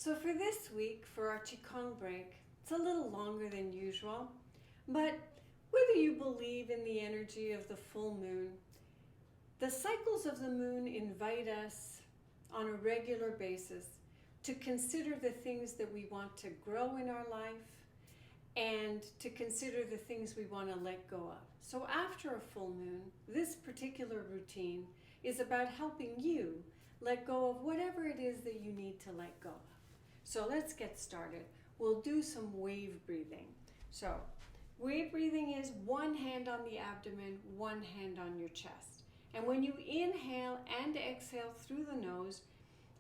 So for this week, for our Qigong break, it's a little longer than usual, but whether you believe in the energy of the full moon, the cycles of the moon invite us on a regular basis to consider the things that we want to grow in our life and to consider the things we want to let go of. So after a full moon, this particular routine is about helping you let go of whatever it is that you need to let go of. So let's get started. We'll do some wave breathing. So wave breathing is one hand on the abdomen, one hand on your chest. And when you inhale and exhale through the nose,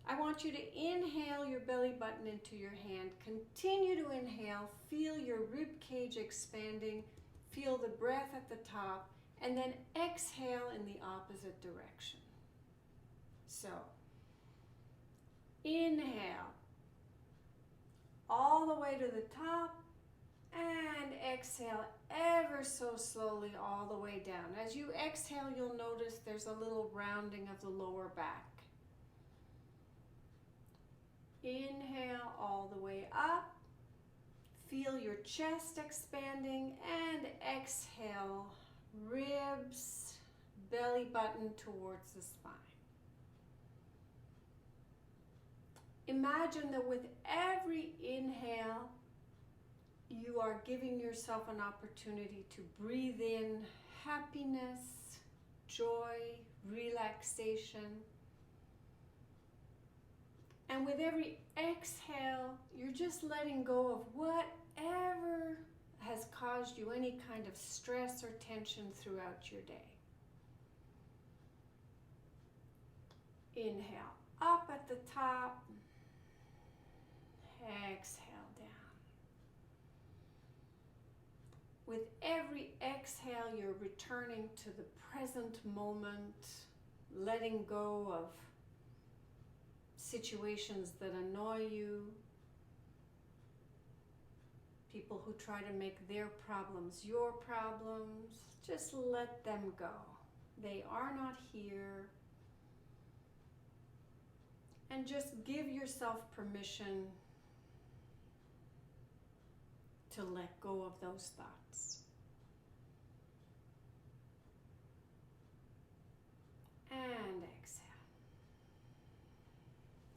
I want you to inhale your belly button into your hand. Continue to inhale, feel your rib cage expanding, feel the breath at the top, and then exhale in the opposite direction. So, inhale all the way to the top, and exhale ever so slowly all the way down. As you exhale, you'll notice there's a little rounding of the lower back. Inhale all the way up. Feel your chest expanding, and exhale, ribs, belly button towards the spine. Imagine that with every inhale, you are giving yourself an opportunity to breathe in happiness, joy, relaxation. And with every exhale, you're just letting go of whatever has caused you any kind of stress or tension throughout your day. Inhale up at the top. Exhale down. With every exhale, you're returning to the present moment, letting go of situations that annoy you, people who try to make their problems your problems. Just let them go. They are not here. And just give yourself permission to let go of those thoughts. And exhale.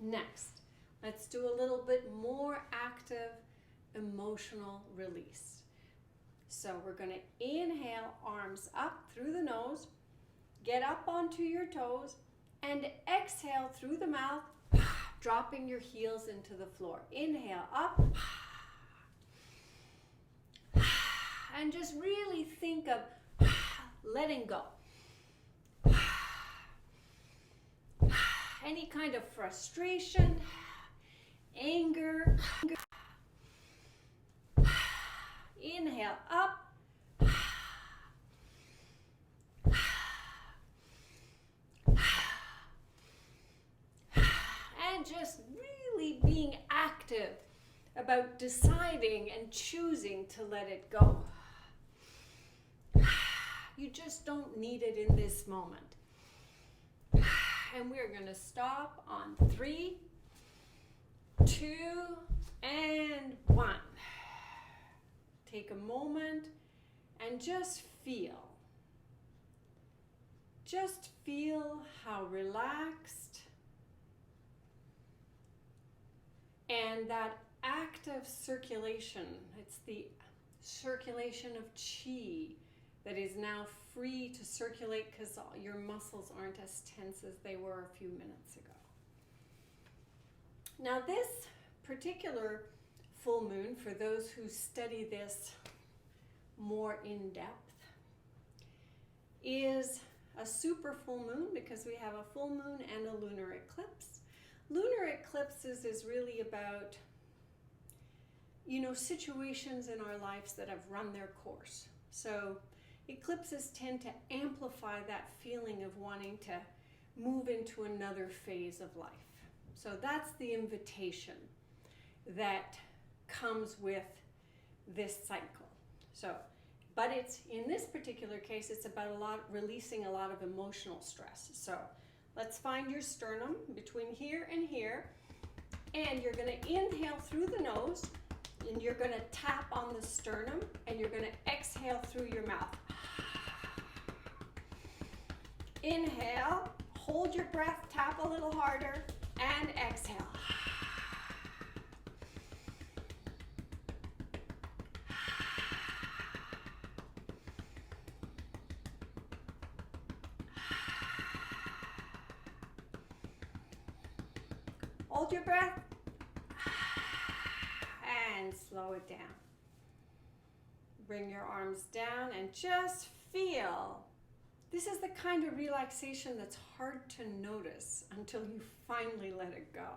Next, let's do a little bit more active emotional release. So we're going to inhale, arms up through the nose, get up onto your toes, and exhale through the mouth, dropping your heels into the floor. Inhale up, and just really think of letting go. Any kind of frustration, anger. Inhale up. And just really being active about deciding and choosing to let it go. You just don't need it in this moment. And we're going to stop on 3, 2, and 1. Take a moment and just feel. Just feel how relaxed and that active circulation, it's the circulation of qi that is now free to circulate because your muscles aren't as tense as they were a few minutes ago. Now this particular full moon, for those who study this more in depth, is a super full moon because we have a full moon and a lunar eclipse. Lunar eclipses is really about, situations in our lives that have run their course. So eclipses tend to amplify that feeling of wanting to move into another phase of life. So that's the invitation that comes with this cycle. But it's, in this particular case, it's about releasing a lot of emotional stress. So let's find your sternum between here and here, And you're going to inhale through the nose, and you're going to tap on the sternum, and you're going to exhale through your mouth. Inhale, hold your breath, tap a little harder, and exhale. Hold your breath, and slow it down. Bring your arms down and just feel. This is the kind of relaxation that's hard to notice until you finally let it go,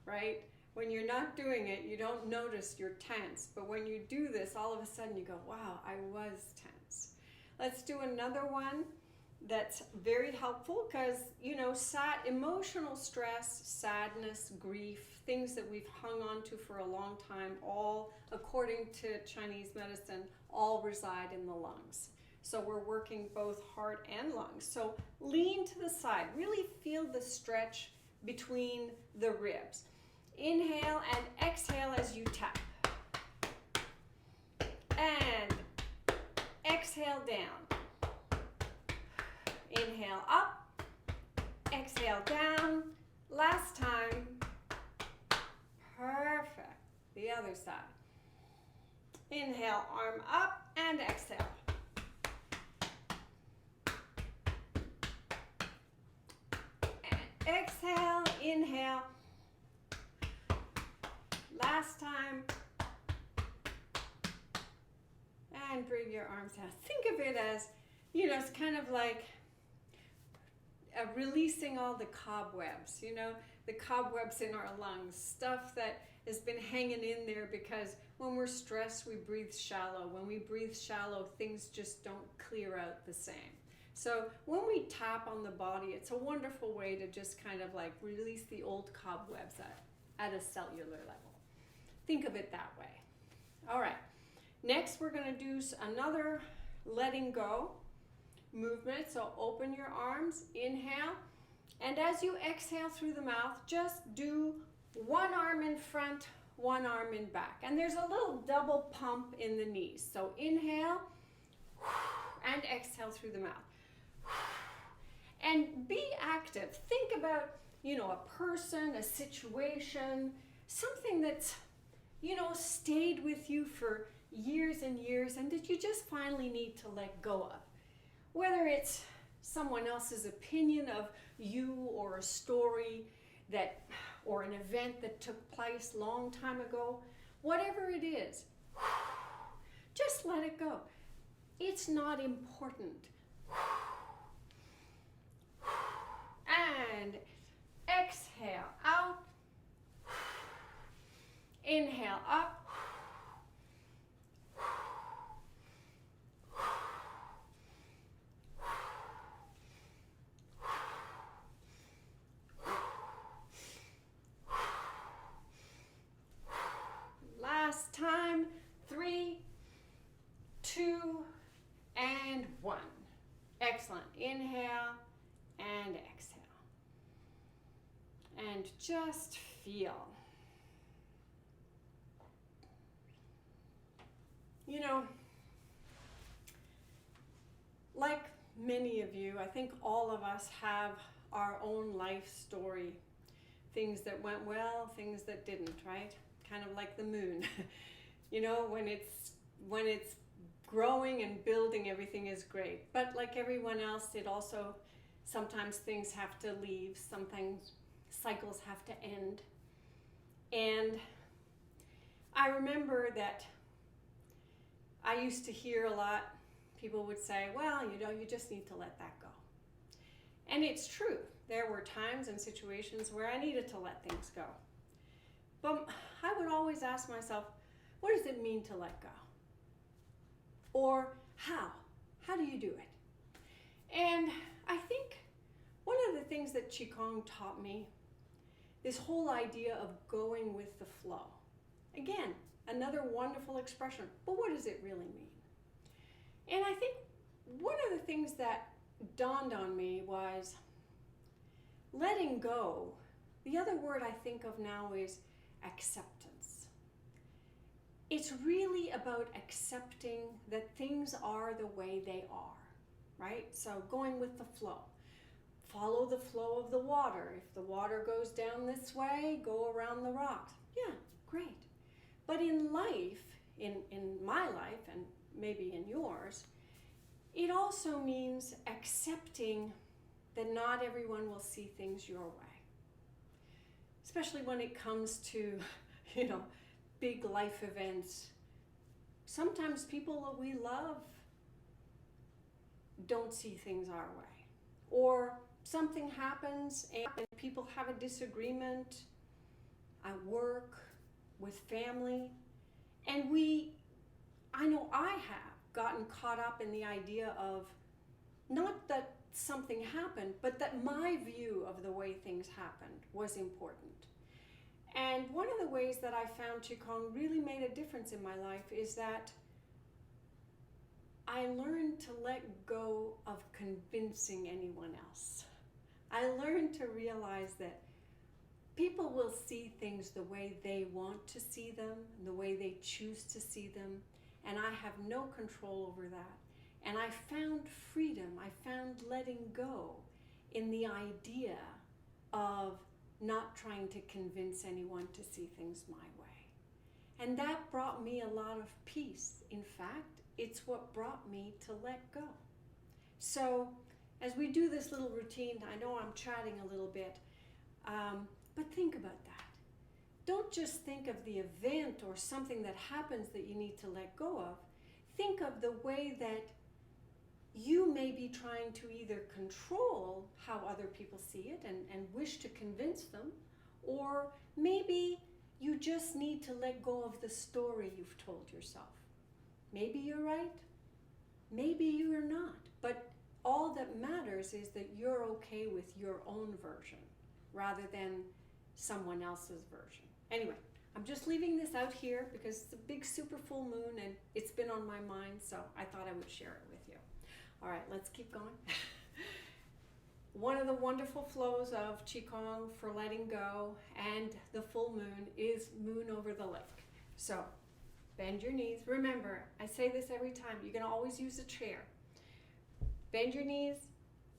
right? When you're not doing it, you don't notice you're tense. But when you do this, all of a sudden you go, wow, I was tense. Let's do another one that's very helpful because, you know, emotional stress, sadness, grief, things that we've hung on to for a long time, all, according to Chinese medicine, all reside in the lungs. So we're working both heart and lungs. So lean to the side. Really feel the stretch between the ribs. Inhale and exhale as you tap. And exhale down. Inhale up. Exhale down. Last time. Perfect. The other side. Inhale, arm up, and exhale. Exhale, inhale. Last time. And bring your arms down. Think of it as, you know, it's kind of like releasing all the cobwebs, you know, the cobwebs in our lungs, stuff that has been hanging in there because when we're stressed, we breathe shallow. When we breathe shallow, things just don't clear out the same. So when we tap on the body, it's a wonderful way to just kind of like release the old cobwebs at a cellular level. Think of it that way. All right. Next, we're going to do another letting go movement. So open your arms, inhale. And as you exhale through the mouth, just do one arm in front, one arm in back. And there's a little double pump in the knees. So inhale and exhale through the mouth. And be active. Think about, you know, a person, a situation, something that's, you know, stayed with you for years and years and that you just finally need to let go of. Whether it's someone else's opinion of you or a story that, or an event that took place a long time ago, whatever it is, just let it go. It's not important. And exhale out. Inhale up. Last time. 3, 2, and 1. Excellent. Inhale and exhale. And just feel. You know, like many of you, I think all of us have our own life story. Things that went well, things that didn't, right? Kind of like the moon. You know, when it's growing and building, everything is great. But like everyone else, it also, sometimes things have to leave, sometimes cycles have to end. And I remember that I used to hear a lot, people would say, well, you know, you just need to let that go. And it's true. There were times and situations where I needed to let things go. But I would always ask myself, what does it mean to let go? Or how? How do you do it? And I think one of the things that Qigong taught me, this whole idea of going with the flow. Again, another wonderful expression, but what does it really mean? And I think one of the things that dawned on me was letting go. The other word I think of now is acceptance. It's really about accepting that things are the way they are, right? So going with the flow. Follow the flow of the water. If the water goes down this way, go around the rocks. Yeah, great. But in life, in my life, and maybe in yours, it also means accepting that not everyone will see things your way. Especially when it comes to, big life events. Sometimes people that we love don't see things our way. Or something happens and people have a disagreement at work, with family, and I know I have gotten caught up in the idea of not that something happened, but that my view of the way things happened was important. And one of the ways that I found Qigong really made a difference in my life is that I learned to let go of convincing anyone else. I learned to realize that people will see things the way they want to see them, the way they choose to see them, and I have no control over that. And I found freedom, I found letting go in the idea of not trying to convince anyone to see things my way. And that brought me a lot of peace. In fact, it's what brought me to let go. So as we do this little routine, I know I'm chatting a little bit, but think about that. Don't just think of the event or something that happens that you need to let go of. Think of the way that you may be trying to either control how other people see it and wish to convince them, or maybe you just need to let go of the story you've told yourself. Maybe you're right, maybe you are not, but all that matters is that you're okay with your own version rather than someone else's version. Anyway, I'm just leaving this out here because it's a big super full moon and it's been on my mind, so I thought I would share it with you. All right, let's keep going. One of the wonderful flows of Qigong for letting go and the full moon is moon over the lake. So bend your knees. Remember, I say this every time, you can always use a chair. Bend your knees,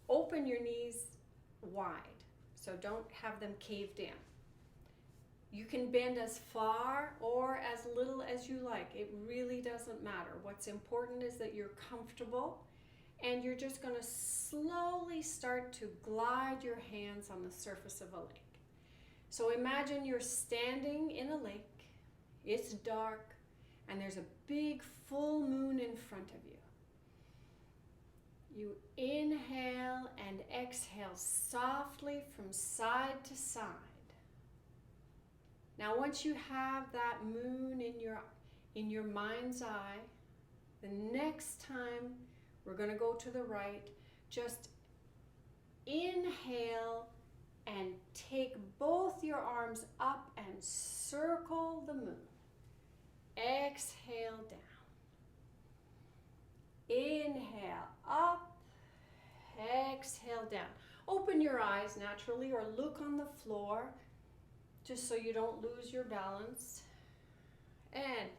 open your knees wide, so don't have them caved in. You can bend as far or as little as you like. It really doesn't matter. What's important is that you're comfortable, and you're just going to slowly start to glide your hands on the surface of a lake. So imagine you're standing in a lake, it's dark, and there's a big full moon in front of you. You inhale and exhale softly from side to side. Now once you have that moon in your mind's eye, the next time we're going to go to the right. Just inhale and take both your arms up and circle the moon. Exhale down. Inhale up. Exhale down. Open your eyes naturally or look on the floor just so you don't lose your balance. And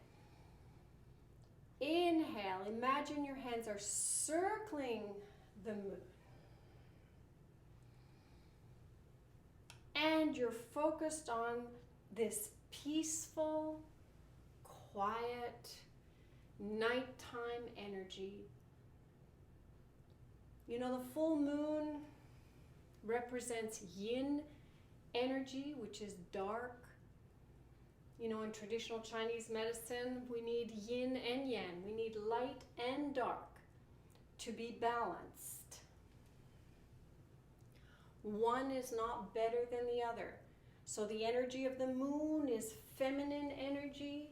inhale, imagine your hands are circling the moon. And you're focused on this peaceful, quiet, nighttime energy. You know, the full moon represents yin energy, which is dark. You know, in traditional Chinese medicine, we need yin and yang. We need light and dark to be balanced. One is not better than the other. So the energy of the moon is feminine energy,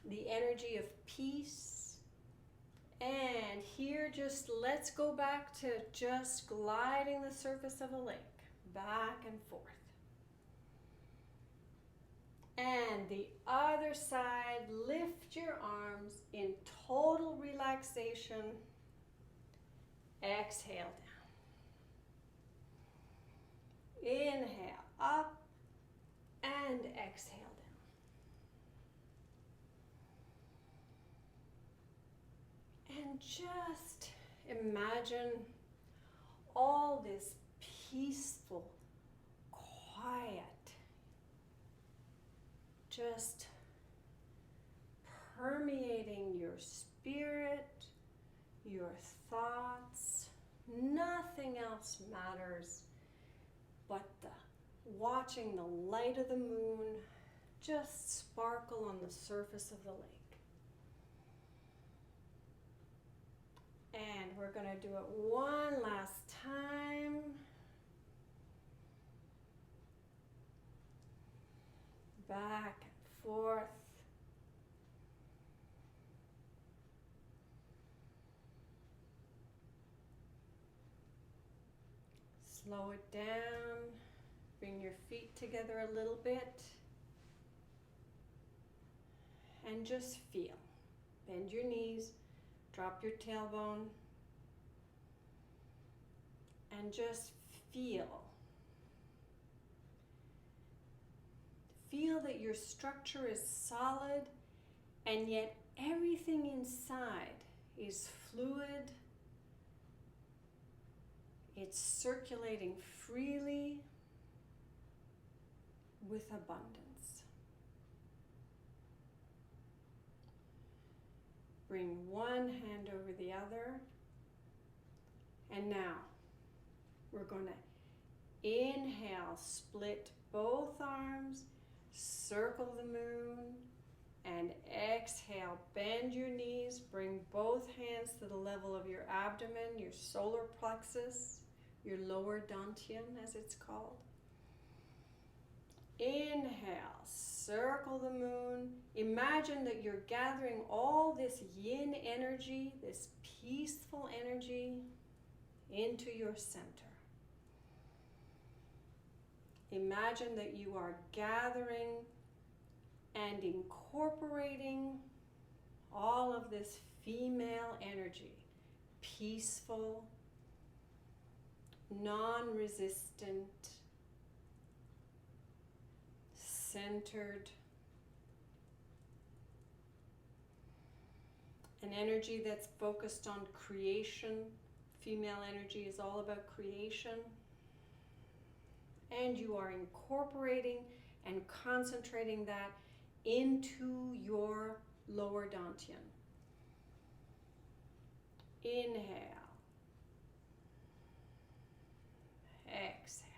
the energy of peace. And here, just let's go back to just gliding the surface of a lake, back and forth. And the other side, lift your arms in total relaxation. Exhale down. Inhale up. exhale down. And just imagine all this peaceful, quiet, just permeating your spirit, your thoughts. Nothing else matters but watching the light of the moon just sparkle on the surface of the lake. And we're going to do it one last time. Back and forth. Slow it down. Bring your feet together a little bit. And just feel. Bend your knees. Drop your tailbone. And just feel. Feel that your structure is solid, and yet everything inside is fluid. It's circulating freely with abundance. Bring one hand over the other. And now we're going to inhale, split both arms, circle the moon, and exhale. Bend your knees, bring both hands to the level of your abdomen, your solar plexus, your lower dantian as it's called. Inhale, circle the moon. Imagine that you're gathering all this yin energy, this peaceful energy into your center. Imagine that you are gathering and incorporating all of this female energy, peaceful, non-resistant, centered, an energy that's focused on creation. Female energy is all about creation. And you are incorporating and concentrating that into your lower dantian. Inhale. Exhale.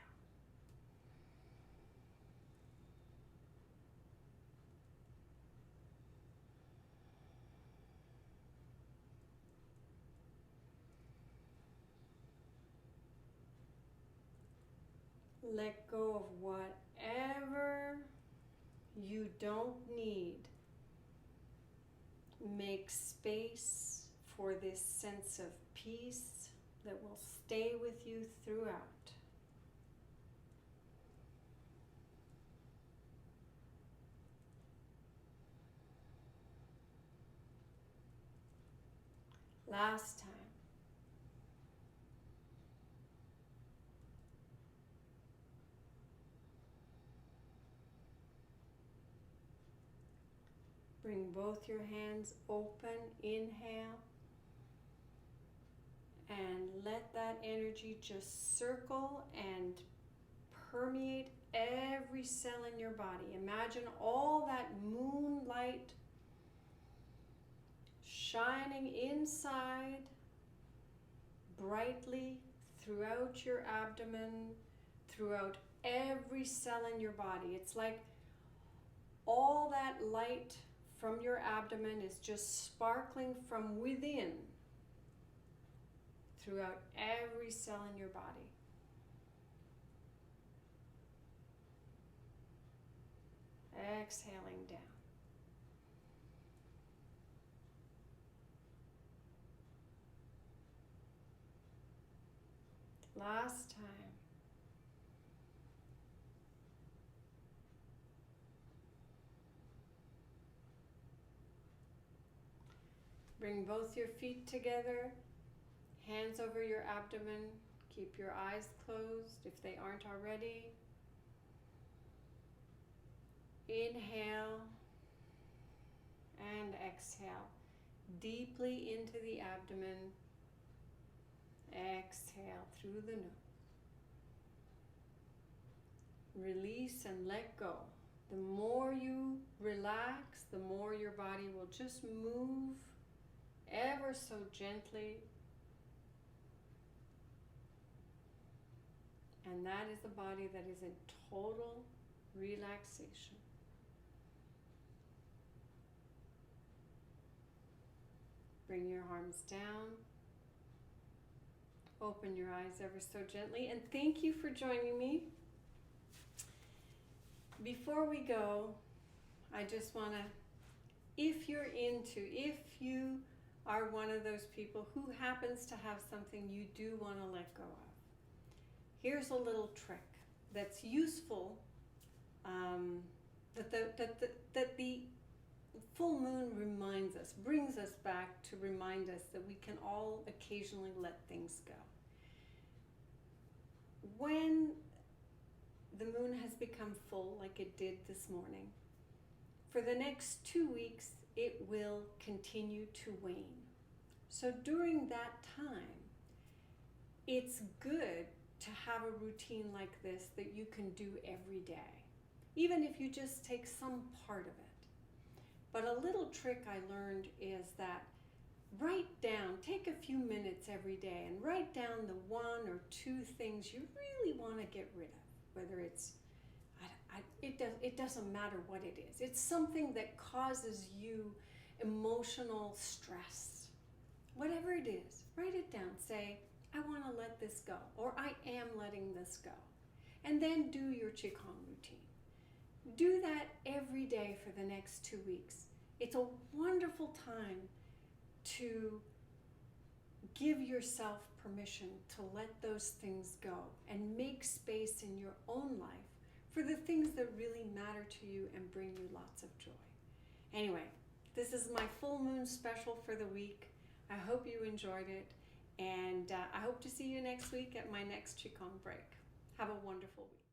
Let go of whatever you don't need. Make space for this sense of peace that will stay with you throughout. Last time. Bring both your hands open, inhale, and let that energy just circle and permeate every cell in your body. Imagine all that moonlight shining inside brightly throughout your abdomen, throughout every cell in your body. It's like all that light from your abdomen is just sparkling from within throughout every cell in your body. Exhaling down. Last time. Bring both your feet together, hands over your abdomen. Keep your eyes closed if they aren't already. Inhale and exhale deeply into the abdomen. Exhale through the nose. Release and let go. The more you relax, the more your body will just move ever so gently. And that is a body that is in total relaxation. Bring your arms down. Open your eyes ever so gently. And thank you for joining me. Before we go, I just want to, if you are one of those people who happens to have something you do want to let go of, here's a little trick that's useful, that the full moon reminds us, brings us back to remind us that we can all occasionally let things go. When the moon has become full, like it did this morning, for the next 2 weeks, it will continue to wane. So during that time, it's good to have a routine like this that you can do every day, even if you just take some part of it. But a little trick I learned is that write down, take a few minutes every day and write down the 1 or 2 things you really want to get rid of. Whether it's, it doesn't matter what it is. It's something that causes you emotional stress. Whatever it is, write it down. Say, I want to let this go, or I am letting this go. And then do your Qigong routine. Do that every day for the next 2 weeks. It's a wonderful time to give yourself permission to let those things go and make space in your own life for the things that really matter to you and bring you lots of joy. Anyway, this is my full moon special for the week. I hope you enjoyed it, and I hope to see you next week at my next Qigong break. Have a wonderful week.